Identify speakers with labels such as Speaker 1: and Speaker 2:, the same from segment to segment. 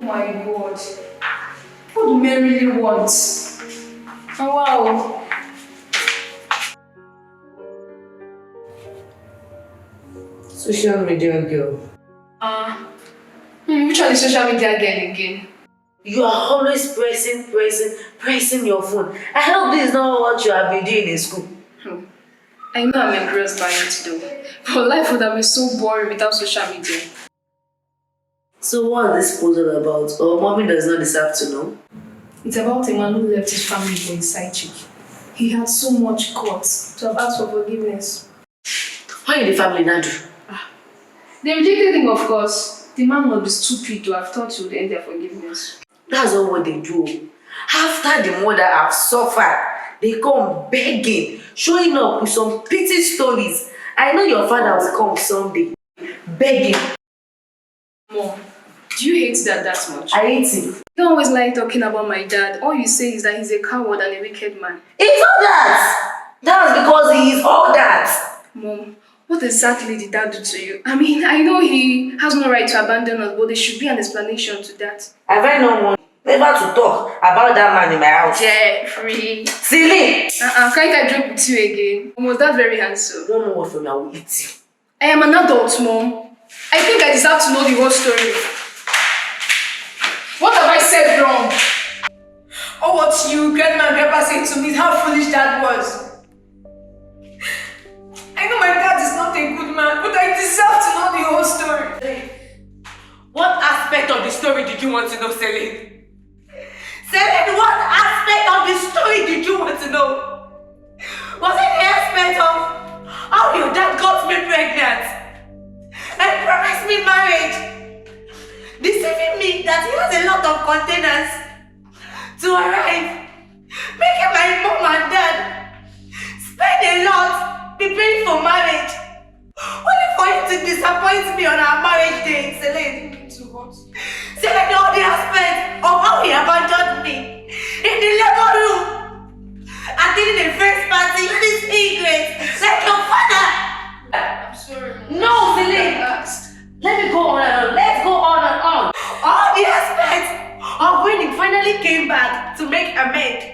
Speaker 1: Oh my god. What do men really want? Oh wow.
Speaker 2: Social media girl.
Speaker 1: Which one is social media girl again?
Speaker 2: You are always pressing your phone. I hope this is not what you have been doing in school.
Speaker 1: I know I'm engrossed by it though. But life would have been so boring without social media.
Speaker 2: So what is this post all about? Or mommy does not deserve to know?
Speaker 1: It's about a man who left his family for his side chick. He had so much guts to have asked for forgiveness.
Speaker 2: What did the family now do?
Speaker 1: They rejected him, of course. The man would be stupid to have thought he would end their forgiveness.
Speaker 2: That's not what they do. After the mother have suffered, they come begging, showing up with some pity stories. I know your father will come someday, begging.
Speaker 1: Mom, do you hate Dad that much?
Speaker 2: I hate him.
Speaker 1: You don't always like talking about my dad. All you say is that he's a coward and a wicked man.
Speaker 2: It's all that! That's because he is all that!
Speaker 1: Mom, what exactly did Dad do to you? I mean, I know he has no right to abandon us, but there should be an explanation to that.
Speaker 2: Have I no money? Never to talk about that man in my house.
Speaker 1: Jeffrey.
Speaker 2: Silly!
Speaker 1: Can't I joke with you again? Was that very handsome?
Speaker 2: One more word from you, I will eat you.
Speaker 1: I am an adult, Mom. I think I deserve to know the whole story. What have I said wrong?
Speaker 3: Oh, what you, grandma and grandpa said to me is how foolish Dad was. I know my dad is not a good man, but I deserve to know the whole story. What aspect of the story did you want to know, Celine? Celine, what aspect of the story did you want to know? Was it the aspect of how your dad got me pregnant and promised me marriage, deceiving me that he has a lot of containers to arrive, making my mom and dad spend a lot preparing for marriage, only for him to disappoint me on our marriage day, Celine? Celine, all the aspects of how he abandoned me in the labor room, attending the first party, using secrets, like your father.
Speaker 1: I'm sorry, Mom.
Speaker 2: No, Celine! Let me go on and on. Let's go on and on. All the aspects of when he finally came back to make amends.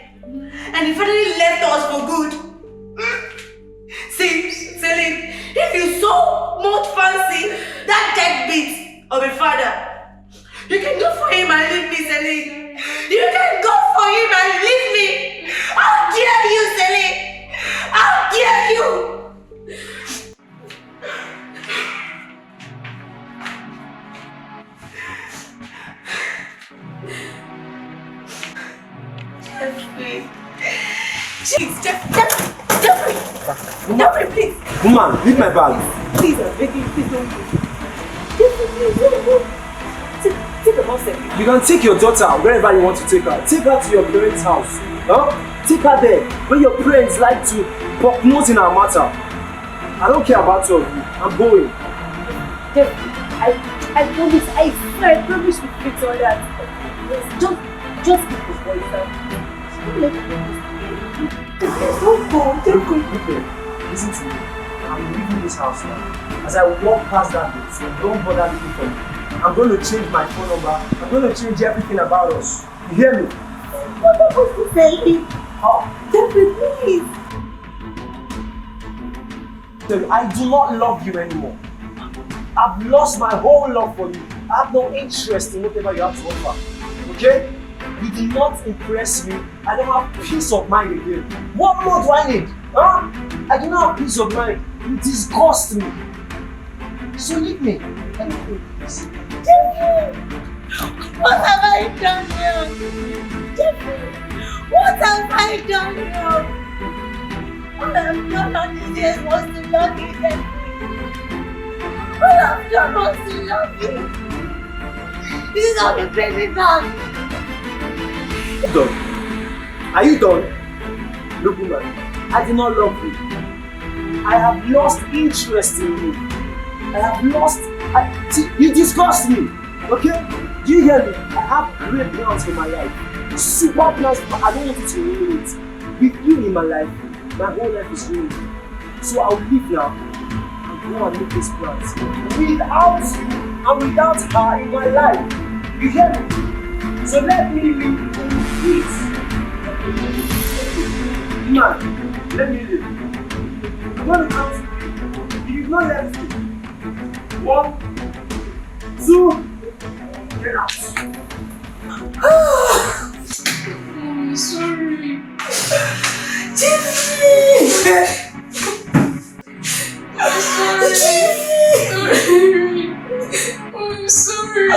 Speaker 2: And he finally left us for good. See, Celine, if you so much fancy that deadbeat of a father, you can go for him and leave me, Celine. You can go for him and leave me. How dare you, Celine? How dare you? Jeffrey. Jeez, Jeffrey, please.
Speaker 4: Woman, leave my bag.
Speaker 2: Please, I'm begging, please don't go. Jeffrey, please don't go. Take the house.
Speaker 4: You can take your daughter wherever you want to take her. Take her to your parents' house. Huh? Take her there where your parents like to poke nose in our matter. I don't care about all of you. I'm going.
Speaker 2: Jeffrey, I promise, I swear, I promise to fix all that. Just keep this voice out. Don't let me do this. Don't go.
Speaker 4: Listen to me. I'm leaving this house now. As I walk past that gate, don't bother looking for me. I'm going to change my phone number. I'm going to change everything about us. You hear me?
Speaker 2: What am I supposed to say? Jeffrey, please.
Speaker 4: I do not love you anymore. I've lost my whole love for you. I have no interest in whatever you have to offer. Okay? You do not impress me. I don't have peace of mind again. What more do I need? Huh? I do not have peace of mind. You disgust me. So leave me. Let me go, please.
Speaker 2: Jeffrey! What have I done wrong? Jeffrey! What have I done wrong? All I've done on these days was to love you, Jeffrey. All I've done was to love you. This is how you pay me back.
Speaker 4: Done. Are you done? Look, woman, I do not love you. I have lost interest in you. I have lost. You disgust me. Okay? Do you hear me? I have great plans for my life. Super plans, but I don't want you to ruin it. With you in my life, my whole life is ruined. So I'll leave now and go and make these plans. Without you and without her in my life. You hear me? So let me leave you, please. Man, let me leave. I'm gonna count to you. You know everything. 1, 2, get out.
Speaker 1: I'm sorry.
Speaker 3: Jimmy!
Speaker 1: I'm sorry. I'm sorry.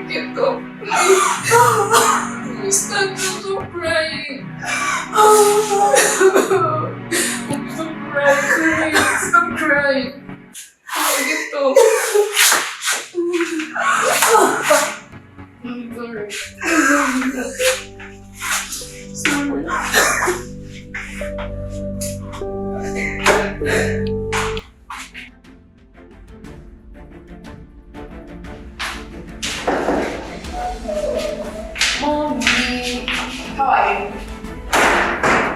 Speaker 1: Get up, please. Stop crying. Stop crying, please. Stop crying. Get up. I'm sorry. Sorry. Mommy, how are you?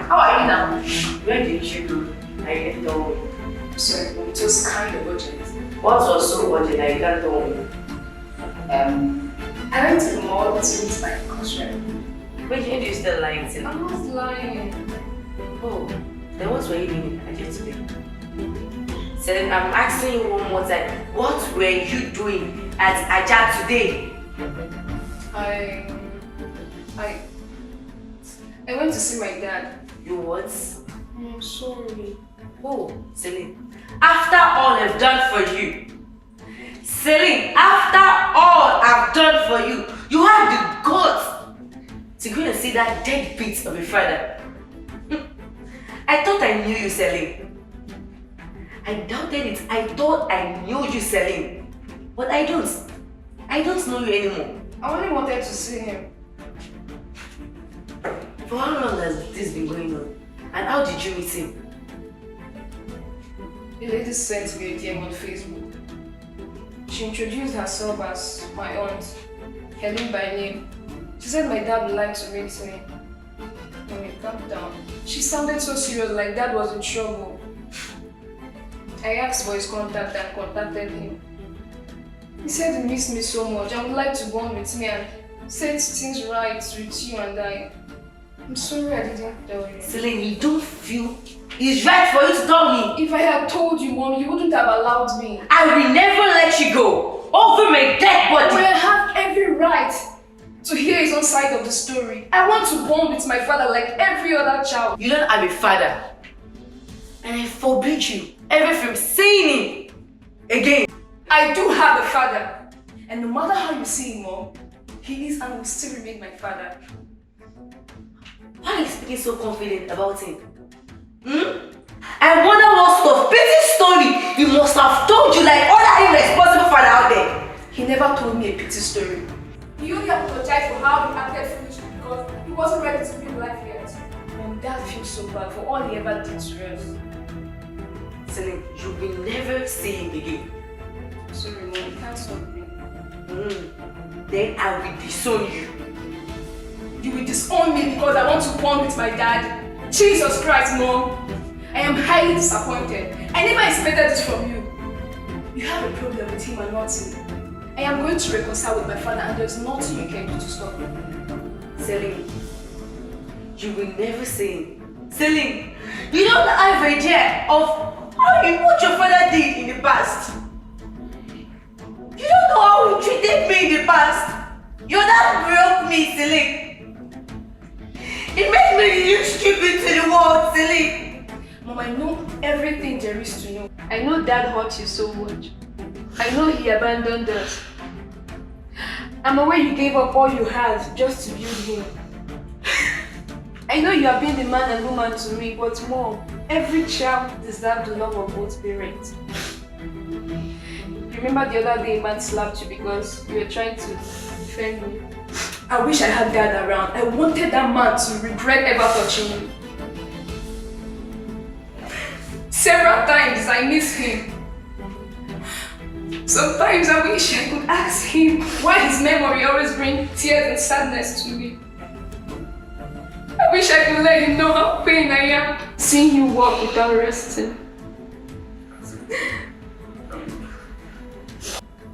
Speaker 1: How are you now?
Speaker 3: Where did you go? I didn't know.
Speaker 1: Sorry, Mom, it was kind of urgent.
Speaker 3: What was so urgent that you can't tell me?
Speaker 1: I went to the mall to meet my cousin.
Speaker 3: Wait, did you still lying to me?
Speaker 1: I'm not lying.
Speaker 3: Oh, then what were you doing in Ajay today? Selene, I'm asking you one more time. What were you doing at Ajay today?
Speaker 1: I went to see my dad.
Speaker 3: You what?
Speaker 1: I'm sorry.
Speaker 3: Oh, Selene, after all I've done for you, Selene, after all I've done for you, you have the guts to go and see that dead beat of a father. I thought I knew you, Selene. I doubted it. I thought I knew you, Selene. But I don't. I don't know you anymore.
Speaker 1: I only wanted to see him.
Speaker 3: For how long has this been going on? And how did you meet him?
Speaker 1: A lady sent me a DM on Facebook. She introduced herself as my aunt, Helen by name. She said my dad would like to meet me. Mommy, calm down. She sounded so serious, like dad was in trouble. I asked for his contact and contacted him. He said he missed me so much and would like to bond with me and set things right with you and I. I'm sorry I didn't tell you.
Speaker 3: Selene, you don't feel it's right for you to tell me.
Speaker 1: If I had told you, Mom, you wouldn't have allowed me.
Speaker 3: I will never let you go over my dead body.
Speaker 1: But I have every right to hear his own side of the story. I want to bond with my father like every other child.
Speaker 3: You don't have a father. And I forbid you ever from saying it again.
Speaker 1: I do have a father. And no matter how you see him, Mom, he is and will still remain my father.
Speaker 3: Why are you speaking so confident about him? I wonder what sort of petty story he must have told you like other irresponsible father out there.
Speaker 1: He never told me a pity story. He only apologized for how he acted foolishly because he wasn't ready to be in life yet. And Dad feels so bad for all he ever did to us.
Speaker 3: Selene, you will never see him again.
Speaker 1: Sorry, Mom, you can't stop me.
Speaker 3: Then I will disown you.
Speaker 1: You will disown me because I want to bond with my dad? Jesus Christ, Mom! I am highly disappointed. I never expected this from you. You have a problem with him and not me. I am going to reconcile with my father and there's nothing you can do to stop me.
Speaker 3: Selene, you will never see him. Selene, you don't have an idea of what your father did in the past. You don't know how he treated me in the past. Your dad broke me, Selene. It made me look stupid to the world, Selene.
Speaker 1: Mom, I know everything there is to know. I know Dad hurt you so much. I know he abandoned us. I'm aware you gave up all you had just to build him. I know you have been the man and woman to me, but Mom, every child deserves the love of both parents. Remember the other day a man slapped you because you were trying to defend me? I wish I had Dad around. I wanted that man to regret ever touching me. Several times I miss him. Sometimes I wish I could ask him why his memory always brings tears and sadness to me. I wish I could let him know how pain I am seeing you walk without resting.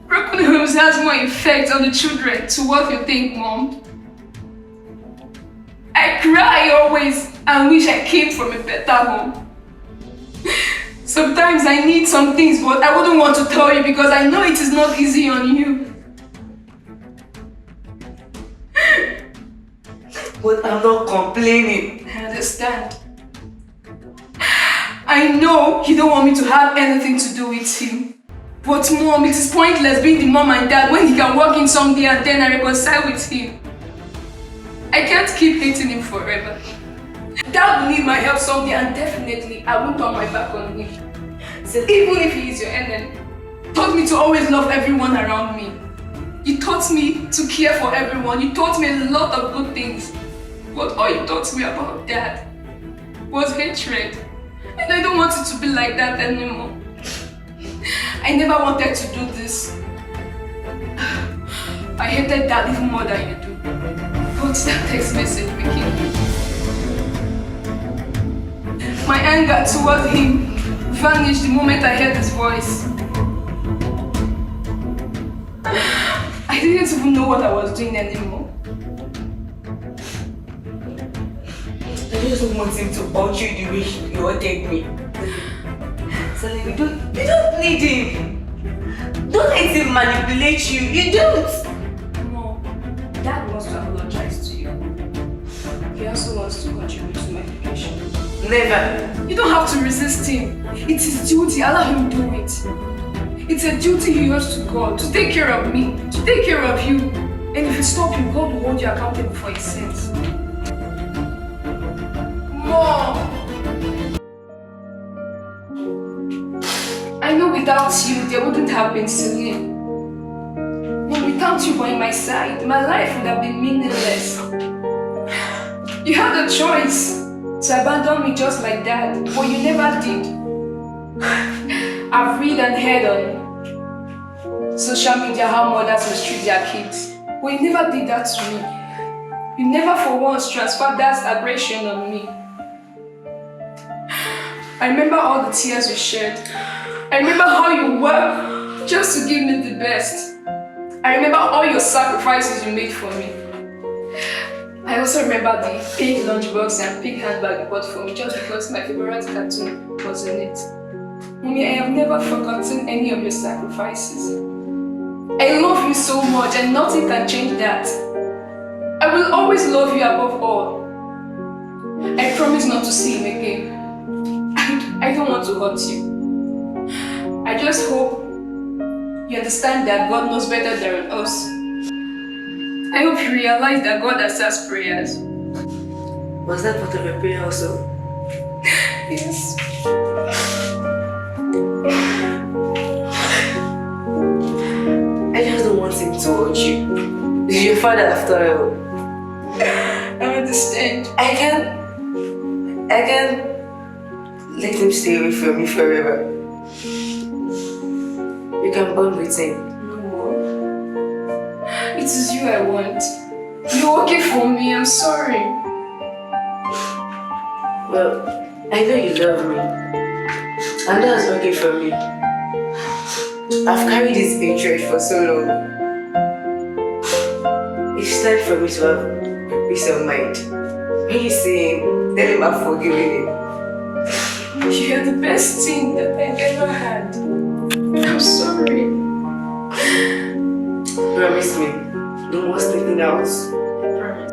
Speaker 1: Broken homes always has more effect on the children to what you think, Mom. I cry always and wish I came from a better home. Sometimes I need some things, but I wouldn't want to tell you because I know it is not easy on you.
Speaker 3: But I'm not complaining.
Speaker 1: I understand. I know you don't want me to have anything to do with him. But Mom, it is pointless being the mom and dad when he can walk in someday and then I reconcile with him. I can't keep hating him forever. Dad will need my help someday and definitely I won't turn my back on him. So even if he is your enemy, you taught me to always love everyone around me. You taught me to care for everyone. You taught me a lot of good things. But all you taught me about Dad was hatred. And I don't want it to be like that anymore. I never wanted to do this. I hated Dad even more than you do. But that text message became me. My anger toward him vanished the moment I heard his voice. I didn't even know what I was doing anymore.
Speaker 3: I just want him to hurt you the way you hurted me. Selena, you don't need him. Don't let him manipulate you. You don't.
Speaker 1: Mom, Dad wants to apologize to you. He also wants to contribute to my education.
Speaker 3: Never.
Speaker 1: You don't have to resist him. It's his duty. Allow him do it. It's a duty he owes to God to take care of me, to take care of you. And if you stop him, God will hold you accountable for his sins. Mom! I know without you, there wouldn't have been Celine. But without you by my side, my life would have been meaningless. You had a choice to abandon me just like that, but you never did. I've read and heard on social media how mothers mistreat their kids, but you never did that to me. You never for once transferred that aggression on me. I remember all the tears you shed. I remember how you worked just to give me the best. I remember all your sacrifices you made for me. I also remember the pink lunchbox and pink handbag you bought for me just because my favorite cartoon was in it. Mommy, I have never forgotten any of your sacrifices. I love you so much and nothing can change that. I will always love you above all. I promise not to see him again. I don't want to hurt you. I just hope you understand that God knows better than us. I hope you realize that God answers prayers.
Speaker 3: Was that part of your prayer also?
Speaker 1: Yes.
Speaker 3: I just don't want him to hurt you. He's your father after all.
Speaker 1: I understand.
Speaker 3: I can't let him stay away from me forever. You can bond with him.
Speaker 1: No. It is you I want. You're okay for me, I'm sorry.
Speaker 3: Well, I know you love me. And that's okay for me. I've carried this hatred for so long. It's time for me to have peace of mind. When you see him, tell him I've forgiven him.
Speaker 1: You're the best thing that I've ever had. I'm sorry.
Speaker 3: Promise me, no more sleeping out.
Speaker 1: I promise.